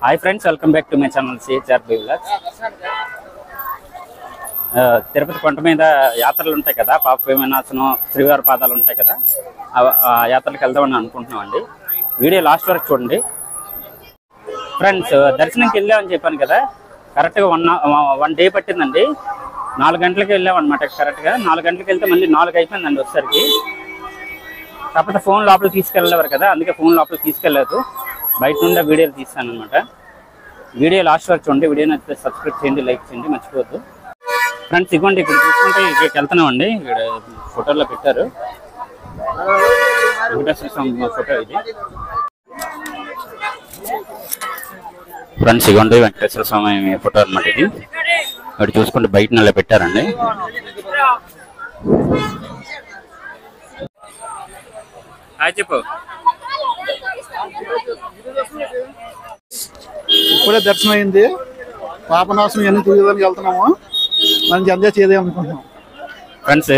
Hi friends, welcome back to my channel CHRB vlogs. Tirupati కొండ మీద యాత్రలు ఉంటాయి కదా, పాప వినాశనం, శ్రీవారి పాదాలు ఉంటాయి కదా, ఆ యాత్రలకు వెళ్దామని అనుకుంటున్నామండి. వీడియో లాస్ట్ వరకు చూడండి ఫ్రెండ్స్. దర్శనంకి వెళ్ళామని చెప్పాను కదా, కరెక్ట్గా వన్ డే పట్టిందండి. 4 గంటలకి వెళ్ళామన్నమాట. కరెక్ట్గా 4 గంటలకు వెళ్తే మళ్ళీ 4 అయిపోయిందండి వచ్చేసరికి. కాకపోతే ఫోన్ లోపలికి తీసుకెళ్ళేవారు కదా, అందుకే ఫోన్ లోపలికి తీసుకెళ్ళలేదు. బయట నుండి వీడియోలు తీస్తాను అనమాట. వీడియో లాస్ట్ వరకు చూడండి. వీడియో నచ్చితే సబ్స్క్రైబ్ చేయండి, లైక్ చేయండి, మర్చిపోవద్దు ఫ్రెండ్స్. ఇవ్వండి, ఇక్కడ చూసుకుంటే ఇక్కడికి వెళ్తున్నామండి. ఇక్కడ ఫోటోలో పెట్టారు వెంకటేశ్వర స్వామి ఫోటో ఇది ఫ్రెండ్స్. ఇవ్వండి వెంకటేశ్వర స్వామి ఫోటో అనమాట ఇది. ఇక్కడ చూసుకుంటే బయట నెల పెట్టారండి. హాయ్ చెప్పు. ఇప్పుడే దర్శనం అయింది. పాపనాశనం ఎన్ని చూసేదానికి వెళ్తున్నాము, మంచి ఎంజాయ్ చేద్దాం అనుకుంటున్నాం ఫ్రెండ్స్.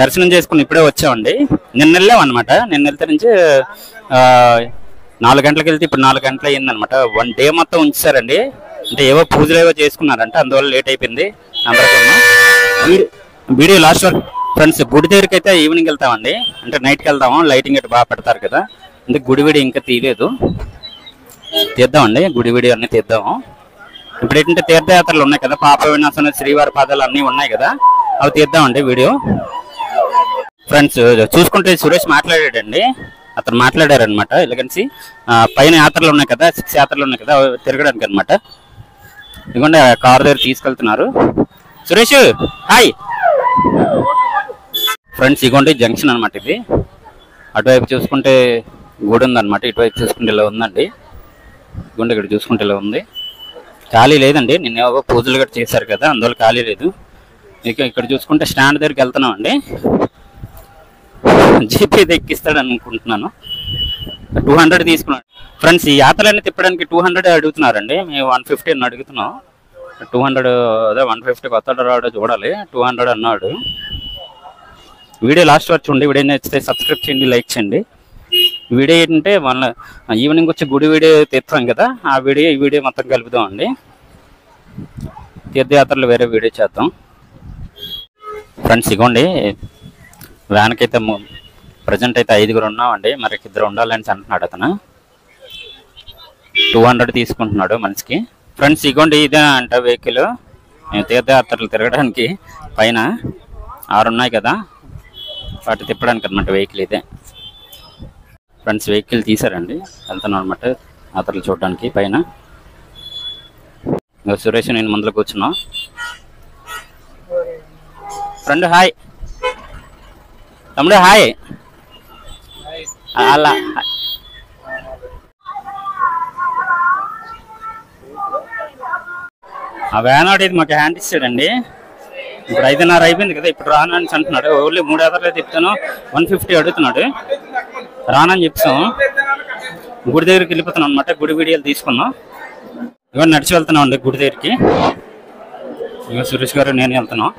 దర్శనం చేసుకుని ఇప్పుడే వచ్చామండి. నిన్న వెళ్ళాం అనమాట. నిన్న వెళ్తే నుంచి 4 గంటలకు వెళ్తే ఇప్పుడు 4 గంటలు అయ్యింది అనమాట. 1 డే మొత్తం ఉంచారండి. అంటే ఏవో పూజలు ఏవో చేసుకున్నారంట, అందువల్ల లేట్ అయిపోయింది అందరికన్నా. వీడియో లాస్ట్ వరకు ఫ్రెండ్స్. గుడి దగ్గరికి అయితే ఈవినింగ్ వెళ్తామండి, అంటే నైట్కి వెళ్తాము. లైటింగ్ అయితే బాగా పెడతారు కదా, అంటే గుడి వీడియో ఇంకా తీయలేదు. తీద్దామండి, గుడి వీడియో అన్నీ తీద్దాము. ఇప్పుడు ఏంటంటే తీర్థయాత్రలు ఉన్నాయి కదా, పాప వినాశనం, శ్రీవారి పాదాలు అన్నీ ఉన్నాయి కదా, అవి తీద్దామండి వీడియో ఫ్రెండ్స్. చూసుకుంటే సురేష్ మాట్లాడాడండి, అతను మాట్లాడారనమాట. ఎలాగనిసి పైన యాత్రలు ఉన్నాయి కదా, 6 యాత్రలు ఉన్నాయి కదా, తిరగడానికి అనమాట. ఎందుకంటే కారు దగ్గర తీసుకెళ్తున్నారు. Suresh hi friends. ఇగోండి జంక్షన్ అనమాట ఇది. అటువైపు చూసుకుంటే గుడి ఉందన్నమాట, ఇటువైపు చూసుకుంటే ఇలా ఉందండి. ఇగోండి ఇక్కడ చూసుకుంటే ఇలా ఉంది. ఖాళీ లేదండి, నిన్న ఏవో పూజలు గట్రా చేశారు కదా, అందువల్ల ఖాళీ లేదు. ఇక ఇక్కడ చూసుకుంటే స్టాండ్ దగ్గరికి వెళ్తున్నాం అండి. జీపీ ఎక్కిస్తాడు అనుకుంటున్నాను. 200 తీసుకున్నాడు ఫ్రెండ్స్. ఈ యాత్రలన్నీ తిప్పడానికి 200 అడుగుతున్నారండి. మేము 150 అని అడుగుతున్నాం. 200 అదే 150 కొత్త రావడం చూడాలి. 200 అన్నాడు. వీడియో లాస్ట్ వరకు చూడండి. వీడియో నచ్చితే సబ్స్క్రైబ్ చేయండి, లైక్ చేయండి. వీడియో ఏంటంటే మన ఈవినింగ్ వచ్చి గుడి వీడియో తీస్తాం కదా, ఆ వీడియో ఈ వీడియో మొత్తం కలుపుదాం అండి. తీర్థయాత్రలు వేరే వీడియో చేద్దాం ఫ్రెండ్స్. ఇగోండి వ్యాన్కి అయితే ప్రజెంట్ అయితే 5గురు ఉన్నామండి. మరి 2 ఉండాలని అంటున్నాడు అతను. 200 తీసుకుంటున్నాడు మనిషికి ఫ్రెండ్స్. ఇగోండి ఇదే అంట వెహికల్. తీర్థయాత్రలు తిరగడానికి పైన 6 ఉన్నాయి కదా, వాటి తిప్పడానికి అనమాట వెహికల్ ఇదే ఫ్రెండ్స్. వెహికల్ తీసారండి, వెళ్తున్నాం అనమాట యాత్రలు చూడడానికి పైన. సురేష్ నేను ముందులో కూర్చున్నాం. ఫ్రెండ్ హాయ్, తమ్ముడు హాయ్. అలా ఆ వ్యాన్ ఆడేది మాకు హ్యాండ్ ఇచ్చాడండి. ఇప్పుడు 5:30 అయిపోయింది కదా, ఇప్పుడు రానని అంటున్నాడు. ఓన్లీ 3 యాత్రలు తిప్పుతాను, 150 అడుగుతున్నాడు. రానని చెప్తాం. గుడి దగ్గరికి వెళ్ళిపోతున్నాం అనమాట. గుడి వీడియోలు తీసుకున్నాం. ఇవన్నీ నడిచి వెళ్తున్నాం అండి గుడి దగ్గరికి. ఇక సురేష్ గారు నేను వెళ్తున్నాం.